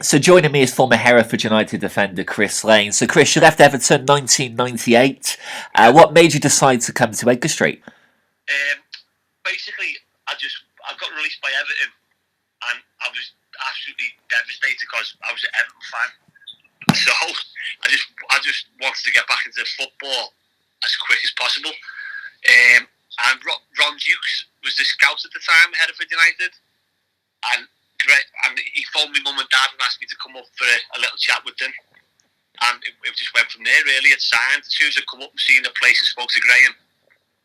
So joining me is former Hereford United defender Chris Lane. So Chris, you left Everton 1998. Yeah. What made you decide to come to Edgar Street? Um, Basically, I got released by Everton, and I was absolutely devastated because I was an Everton fan. So I just wanted to get back into football as quick as possible. And Ron Dukes was the scout at the time, Hereford United, and he phoned me mum and dad and asked me to come up for a little chat with them. And it just went from there, really. It signed. As soon as I come up and seen the place and spoke to Graham,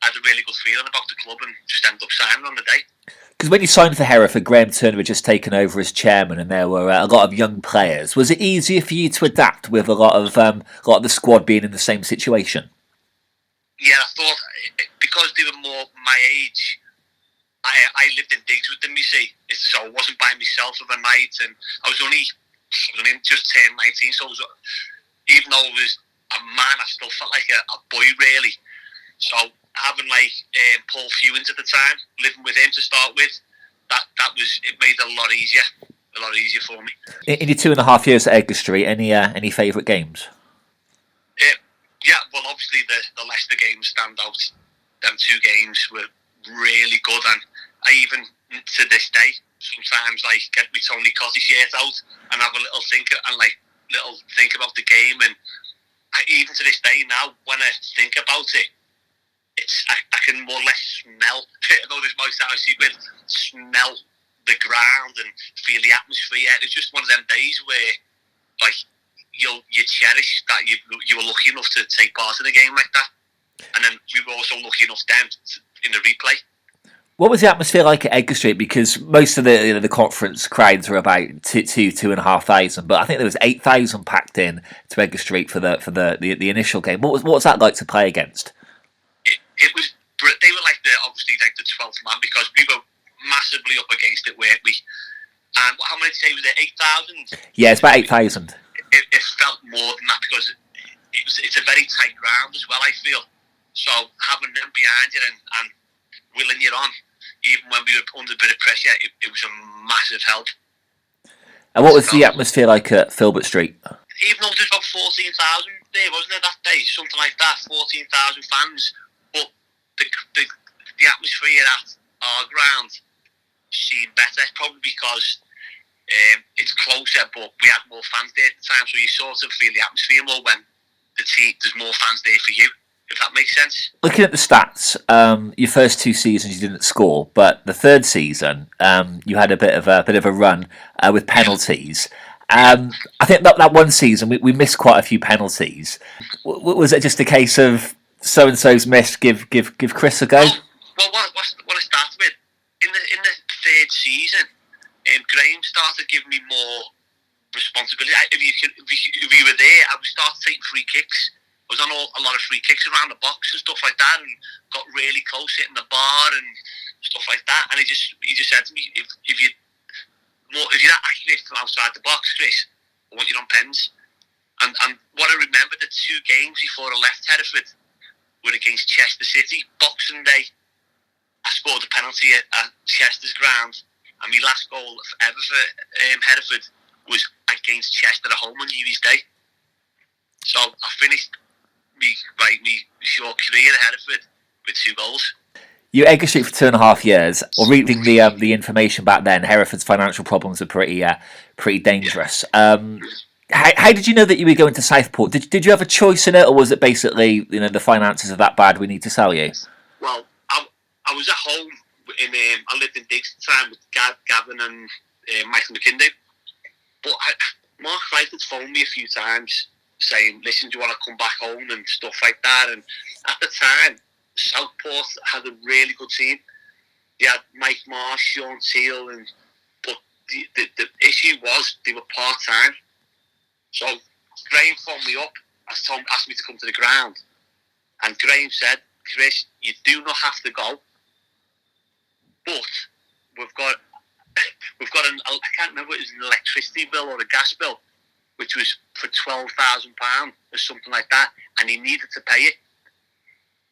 I had a really good feeling about the club and just ended up signing on the day. Because when you signed for Hereford, Graham Turner had just taken over as chairman, and there were a lot of young players. Was it easier for you to adapt with a lot of the squad being in the same situation? Yeah, I thought because they were more my age, I lived in digs with them, you see. So I wasn't by myself of a night, and I was only just turned 19, so even though I was a man, I still felt like a boy, really. So having Paul Fewins at the time, living with him to start with, it made it a lot easier for me. In your 2.5 years at Edgar Street, any favourite games? Yeah, well, obviously the Leicester games stand out. Them two games were really good, and I even to this day sometimes get my Tony Cottee shirt out and have a little think about the game. And even to this day now, when I think about it, I can more or less smell. I know this might sound stupid. Smell the ground and feel the atmosphere. It's just one of them days where you cherish that you were lucky enough to take part in a game like that, and then we were also lucky enough then in the replay. What was the atmosphere like at Edgar Street? Because most of the conference crowds were about 2,500, but I think there was 8,000 packed in to Edgar Street for the initial game. What was that like to play against? It was. They were obviously the 12th man, because we were massively up against it, weren't we? And how many did you say was it? 8,000? Yeah, it's about 8,000. It felt more than that, because it's a very tight ground as well, I feel. So having them behind you and willing you on, even when we were under a bit of pressure, it was a massive help. And what was the atmosphere like at Filbert Street? Even though there's about 14,000 there, wasn't there, that day? Something like that, 14,000 fans. But the atmosphere at our ground seemed better, probably because it's closer, but we had more fans there at the time, so you sort of feel the atmosphere more when there's more fans there for you, if that makes sense. Looking at the stats, your first 2 seasons you didn't score, but the third season you had a bit of a run with penalties. I think that one season we missed quite a few penalties. Was it just a case of so and so's missed? Give Chris a go. Well, what I started with in the third season. Graham started giving me more responsibility. If you were there, I would start taking free kicks. I was on a lot of free kicks around the box and stuff like that, and got really close, hitting the bar and stuff like that. And he just said to me, if you're not accurate from outside the box, Chris, I want you on pens. And what I remember, the 2 games before I left Hereford were against Chester City, Boxing Day. I scored a penalty at Chester's ground. And my last goal ever for Hereford was against Chester at home on New Year's Day. So I finished my short career at Hereford with 2 goals. You were at Edgar Street for 2.5 years. Or reading the information back then, Hereford's financial problems are pretty dangerous. How did you know that you were going to Southport? Did you have a choice in it, or was it basically the finances are that bad we need to sell you? Well, I was at home. I lived in digs at the time with Gavin and Michael McKinday. But Mark Wright had phoned me a few times saying, listen, do you want to come back home and stuff like that? And at the time, Southport had a really good team. They had Mike Marsh, Sean Teal, but the issue was they were part-time. So Graham phoned me up, asked me to come to the ground. And Graham said, Chris, you do not have to go. But we've got I can't remember, it was an electricity bill or a gas bill, which was for £12,000 or something like that, and he needed to pay it.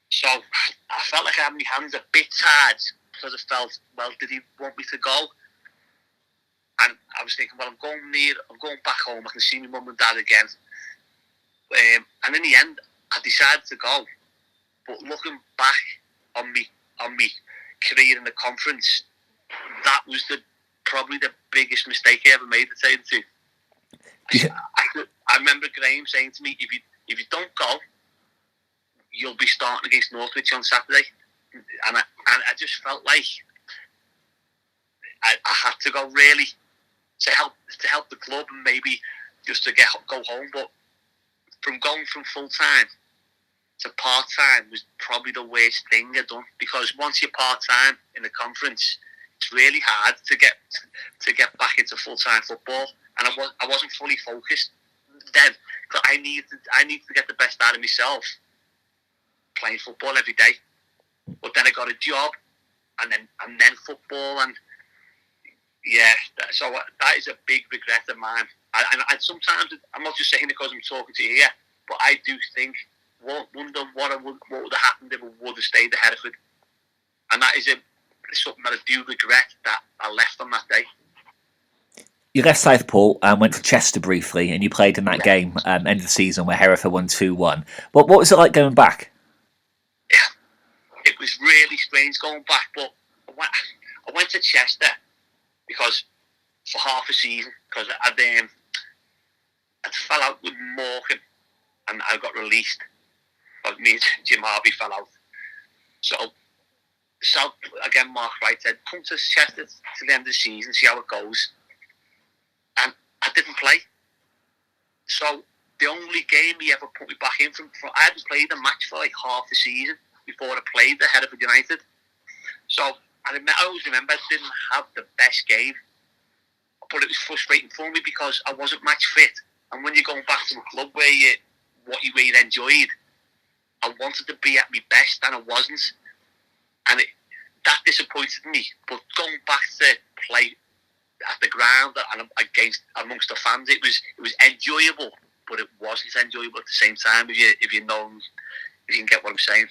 So I felt like I had my hands a bit tied, because I felt, well, did he want me to go? And I was thinking, well, I'm going back home. I can see my mum and dad again. And in the end, I decided to go. But looking back on me career in the conference, that was probably the biggest mistake I ever made, to tell you the truth. I remember Graham saying to me, if you don't go, you'll be starting against Northwich on Saturday. And I just felt like I had to go, really, to help the club, and maybe just to go home. But from going from full time to part time was probably the worst thing I've done, because once you're part time in the conference, it's really hard to get back into full time football. And I wasn't fully focused then, because I needed to get the best out of myself playing football every day. But then I got a job, and then football, and yeah, so that is a big regret of mine. And sometimes, I'm not just saying it because I'm talking to you here, but I do think, wonder what would have happened if I would have stayed at Hereford. And that is something that I do regret, that I left on that day. You left Southport and went to Chester briefly, and you played in that game end of the season where Hereford won 2-1. What was it like going back? Yeah, it was really strange going back, but I went to Chester because for half a season, because I'd fell out with Morecambe and I got released. But me and Jim Harvey fell out. So again, Mark Wright said, come to Chester to the end of the season, see how it goes. And I didn't play. So the only game he ever put me back in from I hadn't played a match for like half a season before I played the Hereford United. So I always remember I didn't have the best game, but it was frustrating for me because I wasn't match fit. And when you're going back to a club where you enjoyed, I wanted to be at my best and I wasn't, and that disappointed me. But going back to play at the ground and amongst the fans, it was enjoyable, but it wasn't enjoyable at the same time. If you can get what I'm saying.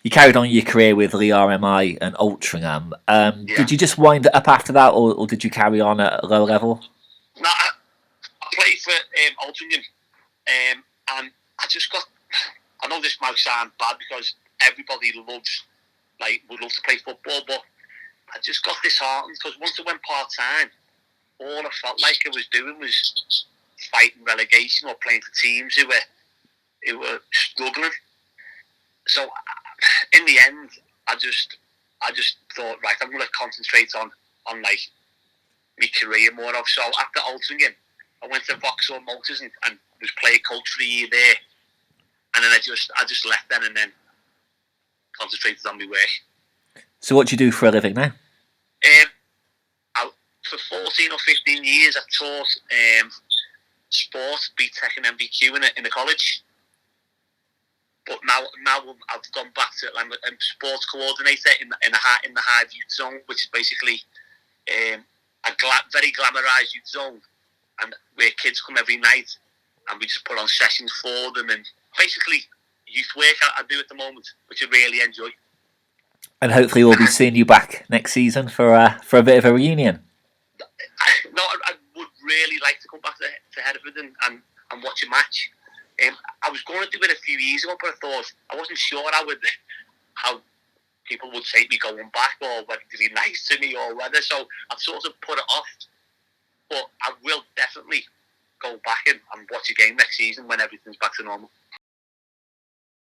You carried on your career with Leigh RMI and Altrincham. Did you just wind it up after that, or did you carry on at a low level? No, I played for Altrincham, and I just got. I know this might sound bad because everybody would love to play football, but I just got disheartened because once I went part time, all I felt like I was doing was fighting relegation or playing for teams who were struggling. So in the end, I just thought, right, I'm going to concentrate on like my career more of. So after Altrincham, I went to Vauxhall Motors and was player coach for a year there, and then I just left then and then concentrated on my work. So what do you do for a living now? For 14 or 15 years, I taught sport, BTEC and MVQ in a college. But now I've gone back to I'm a sports coordinator in the Hive Youth Zone, which is basically a very glamorised youth zone, and where kids come every night, and we just put on sessions for them, and basically youth work I do at the moment, which I really enjoy. And hopefully we'll be seeing you back next season for a bit of a reunion. No, I would really like to come back to Hereford and watch a match. I was going to do it a few years ago, but I thought I wasn't sure how people would take me going back, or whether to be nice to me, or whether. So I've sort of put it off. But I will definitely go back and watch a game next season when everything's back to normal.